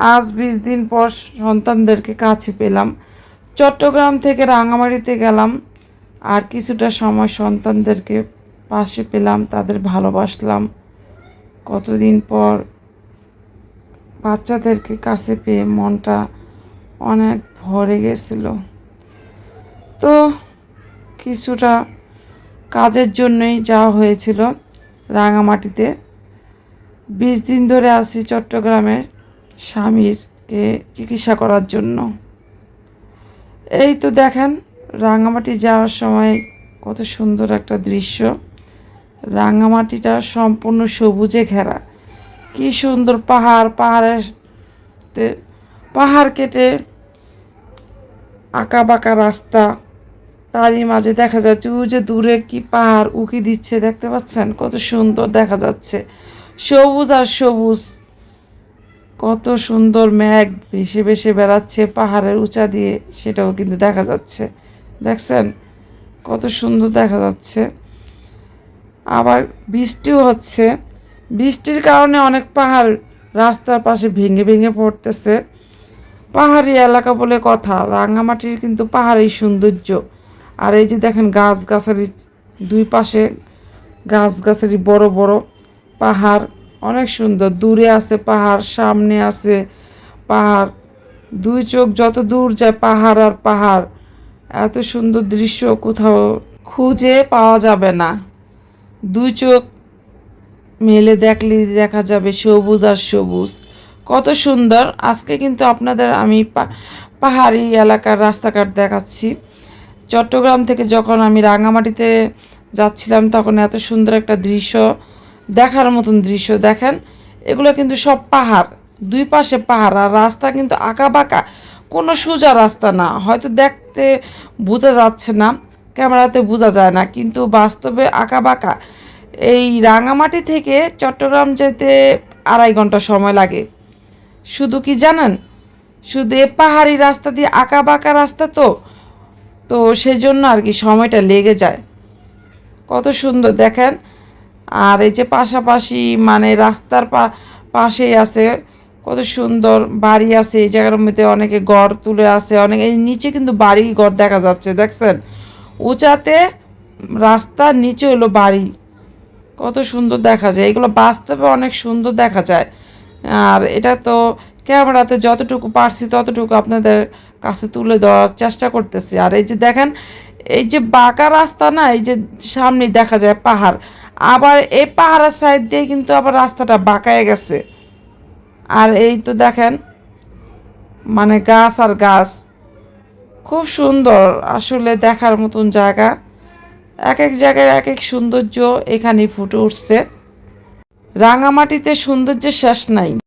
আজ 20 দিন পর সন্তানদেরকে কাছে পেলাম। চট্টগ্রাম থেকে রাঙামাটিতে গেলাম, আর কিছুটা সময় সন্তানদেরকে পাশে পেলাম, তাদের ভালোবাসলাম। কতদিন পর বাচ্চাদেরকে কাছে পেয়ে মনটা অনেক ভরে গেছিল। তো কিছুটা কাজের জন্যই যাওয়া হয়েছিল রাঙামাটিতে। 20 দিন ধরে আছি চট্টগ্রামে স্বামীরকে চিকিৎসা করার জন্য। এই তো দেখেন, রাঙামাটি যাওয়ার সময় কত সুন্দর একটা দৃশ্য। রাঙামাটিটা সম্পূর্ণ সবুজে ঘেরা, কি সুন্দর পাহাড় কেটে আঁকা বাঁকা রাস্তা, তারই মাঝে দেখা যাচ্ছে ওই যে দূরে কি পাহাড় উকি দিচ্ছে, দেখতে পাচ্ছেন কত সুন্দর দেখা যাচ্ছে, সবুজ আর সবুজ। কত সুন্দর মেঘ ভেসে ভেসে বেড়াচ্ছে পাহাড়ের উঁচা দিয়ে, সেটাও কিন্তু দেখা যাচ্ছে। দেখছেন কত সুন্দর দেখা যাচ্ছে। আবার বৃষ্টিও হচ্ছে, বৃষ্টির কারণে অনেক পাহাড় রাস্তার পাশে ভেঙে ভেঙে পড়তেছে। পাহাড়ি এলাকা বলে কথা, রাঙামাটির কিন্তু পাহাড়ি সৌন্দর্য। আর এই যে দেখেন গাছগাছালি, দুই পাশে গাছগাছালি, বড় বড় পাহাড়, অনেক সুন্দর। দূরে আছে পাহাড়, সামনে আছে পাহাড়, দুই চোখ যত দূর যায় পাহাড় আর পাহাড়। এত সুন্দর দৃশ্য কোথাও খুঁজে পাওয়া যাবে না। দুই চোখ মেলে দেখলে দেখা যাবে সবুজ আর সবুজ, কত সুন্দর। আজকে কিন্তু আপনাদের আমি পাহাড়ি এলাকার রাস্তাঘাট দেখাচ্ছি। চট্টগ্রাম থেকে যখন আমি রাঙামাটিতে যাচ্ছিলাম তখন এত সুন্দর একটা দৃশ্য, দেখার মতন দৃশ্য। দেখেন এগুলো কিন্তু সব পাহাড়, দুই পাশে পাহাড়, আর রাস্তা কিন্তু আঁকা বাঁকা, কোনো সোজা রাস্তা না। হয়তো দেখতে বোঝা যাচ্ছে না, ক্যামেরাতে বোঝা যায় না, কিন্তু বাস্তবে আঁকা বাঁকা। এই রাঙামাটি থেকে চট্টগ্রাম যেতে 2.5 ঘন্টা সময় লাগে। শুধু কি জানেন, শুধু এ পাহাড়ি রাস্তা দিয়ে আঁকা বাঁকা রাস্তা, তো তো সেজন্য আর কি সময়টা লেগে যায়। কত সুন্দর দেখেন। আর এই যে পাশাপাশি মানে রাস্তার পাশেই আছে কত সুন্দর বাড়ি আছে। এই জায়গার মধ্যে অনেকে ঘর তুলে আছে, অনেকে এই নিচে কিন্তু বাড়ি ঘর দেখা যাচ্ছে, দেখছেন উঁচাতে রাস্তার নিচে হলো বাড়ি, কত সুন্দর দেখা যায়। এগুলো বাস্তবে অনেক সুন্দর দেখা যায়। আর এটা তো ক্যামেরাতে যতটুকু পারছি ততটুকু আপনাদের কাছে তুলে দেওয়ার চেষ্টা করতেছি। আর এই যে দেখেন, এই যে বাঁকা রাস্তা না, এই যে সামনে দেখা যায় পাহাড়, আবার এই পাহাড়ের সাইড দিয়ে কিন্তু আবার রাস্তাটা বাঁকায় গেছে। আর এই তো দেখেন মানে গাছ আর গাছ, খুব সুন্দর আসলে, দেখার মতন জায়গা। এক এক জায়গায় এক এক সৌন্দর্য এখানে ফুটে উঠছে। রাঙামাটিতে সৌন্দর্যের শেষ নাই।